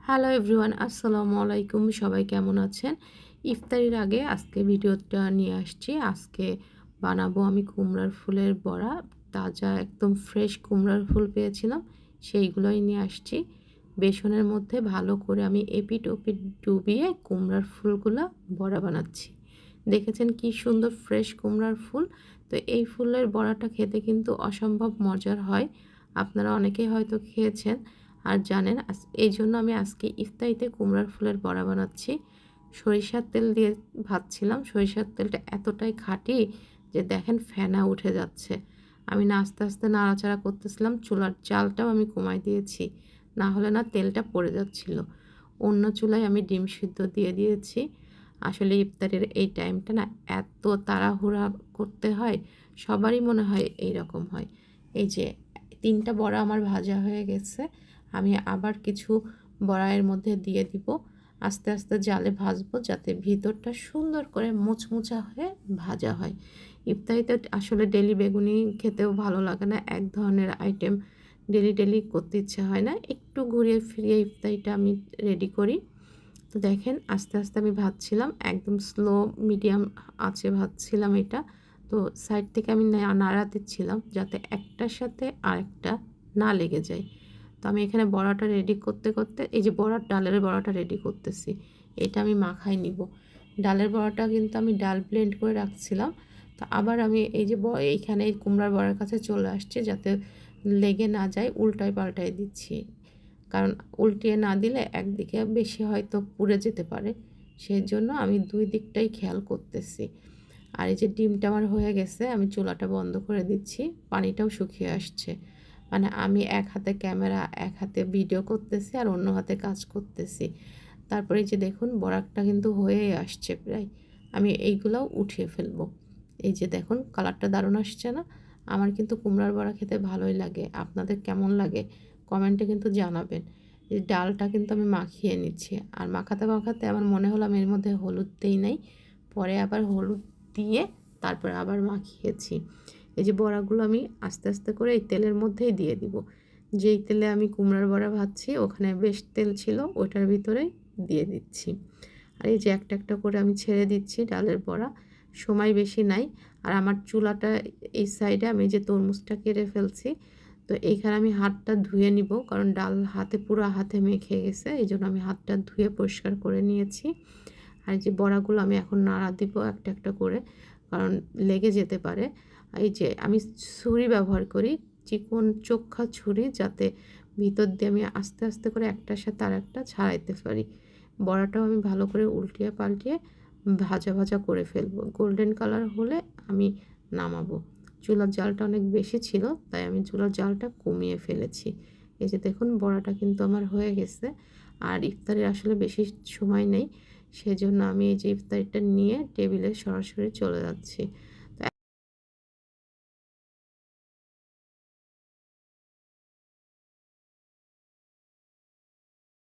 Hello everyone, আসসালামু আলাইকুম। সবাই কেমন আছেন? ইফতারির আগে আজকে ভিডিওটা নিয়ে আসছি। আজকে বানাবো আমি কুমড়ার ফুলের বড়া। তাজা একদম ফ্রেশ কুমড়ার ফুল পেয়েছিলাম, সেইগুলোই নিয়ে আসছি। বেসনের মধ্যে ভালো করে আমি এপিঠ ওপিঠ ডুবিয়ে কুমড়ার ফুলগুলা বড়া বানাচ্ছি। দেখেছেন কি সুন্দর ফ্রেশ কুমড়ার ফুল। তো এই ফুলের বড়াটা খেতে কিন্তু অসম্ভব মজার হয়। আপনারা অনেকেই হয়তো খেয়েছেন আর জানেন। এই জন্য আমি আজকে ইফতারিতে কুমড়ার ফুলের বড়া বানাচ্ছি। সরিষার তেল দিয়ে ভাজছিলাম। সরিষার তেলটা এতটাই খাঁটি যে দেখেন ফেনা উঠে যাচ্ছে। আমি না আস্তে আস্তে নাড়াচাড়া করতেছিলাম। চুলার জালটাও আমি কমাই দিয়েছি, না হলে না তেলটা পড়ে যাচ্ছিল। অন্য চুলায় আমি ডিম সিদ্ধ দিয়ে দিয়েছি। আসলে ইফতারের এই টাইমটা না এত তাড়াহুড়া করতে হয়, সবারই মনে হয় এই রকম হয়। এই যে 3টা বড়া আমার ভাজা হয়ে গেছে। আমি আবার কিছু বড়া এর মধ্যে দিয়ে দিব। আস্তে আস্তে জালে ভাজবো যাতে ভিতরটা সুন্দর করে মুচমুচা হয়ে ভাজা হয়। ইফতারিতে আসলে ডেলি বেগুনি খেতেও ভালো লাগে না। এক ধরনের আইটেম ডেলি ডেলি করতে ইচ্ছা হয় না। একটু ঘুরিয়ে ফিরিয়ে ইফতারিটা আমি রেডি করি। তো দেখেন আস্তে আস্তে আমি ভাজছিলাম, একদম স্লো মিডিয়াম আঁচে ভাজছিলাম এটা। তো সাইড থেকে আমি নাড়া দিচ্ছিলাম যাতে একটার সাথে আরেকটা না লেগে যায়। তো আমি এখানে বড়াটা রেডি করতে করতে এই যে ডালের বড়াটা রেডি করতেছি। এটা আমি মাখাই নিব। ডালের বড়াটা কিন্তু আমি ডাল ব্লেন্ড করে রাখছিলাম। তো আবার আমি এই যে এইখানে এই কুমড়ার বড়ার কাছে চলে আসছে যাতে লেগে না যায়, উল্টায় পাল্টায় দিচ্ছি। কারণ উল্টিয়ে না দিলে একদিকে বেশি হয়তো পুড়ে যেতে পারে, সেই জন্য আমি 2 দিকটাই খেয়াল করতেছি। আর এই যে ডিমটা আমার হয়ে গেছে, আমি চুলাটা বন্ধ করে দিচ্ছি। পানিটাও শুকিয়ে আসছে। মানে আমি এক হাতে ক্যামেরা, এক হাতে ভিডিও করতেছি আর অন্য হাতে কাজ করতেছি। তারপরে এই যে দেখুন বড়াটা কিন্তু হয়েই আসছে প্রায়। আমি এইগুলাও উঠিয়ে ফেলবো। এই যে দেখুন কালারটা দারুণ আসছে না? আমার কিন্তু কুমড়ার বড়া খেতে ভালোই লাগে। আপনাদের কেমন লাগে কমেন্টে কিন্তু জানাবেন। এই ডালটা কিন্তু আমি মাখিয়ে নিচ্ছি। আর মাখাতে মাখাতে আমার মনে হলো আমি এর মধ্যে হলুদ দেই নাই। পরে আবার হলুদ দিয়ে তারপরে আবার মাখিয়েছি। এই যে বড়াগুলো আমি আস্তে আস্তে করে এই তেলের মধ্যেই দিয়ে দিব। যেই তেলে আমি কুমড়ার বড়া ভাজছি ওখানে বেশ তেল ছিল, ওটার ভিতরেই দিয়ে দিচ্ছি। আর এই যে একটা একটা করে আমি ছেড়ে দিচ্ছি ডালের বড়া। সময় বেশি নাই। আর আমার চুলাটা এই সাইডে আমি যে তরমুজটা কেটে ফেলছি। তো এইখানে আমি হাতটা ধুয়ে নিব, কারণ ডাল পুরো হাতে মেখে গেছে। এই জন্য আমি হাতটা ধুয়ে পরিষ্কার করে নিয়েছি। আর এই যে বড়াগুলো আমি এখন নাড়া দিব একটা একটা করে, কারণ লেগে যেতে পারে। এই যে আমি ছুরি ব্যবহার করি, চিকন চোখ্খা ছুরি, যাতে ভিতর দিয়ে আমি আস্তে আস্তে করে একটার সাথে আরেকটা ছাড়াইতে পারি। বড়াটাও আমি ভালো করে উল্টিয়ে পাল্টিয়ে ভাজা ভাজা করে ফেলবো। গোল্ডেন কালার হলে আমি নামাবো। চুলার জালটা অনেক বেশি ছিল, তাই আমি চুলার জালটা কমিয়ে ফেলেছি। এই যে দেখুন বড়াটা কিন্তু আমার হয়ে গেছে। আর ইফতারের আসলে বেশি সময় নেই, সেজন্য আমি এই যে ইফতারিটা নিয়ে টেবিলে সরাসরি চলে যাচ্ছি।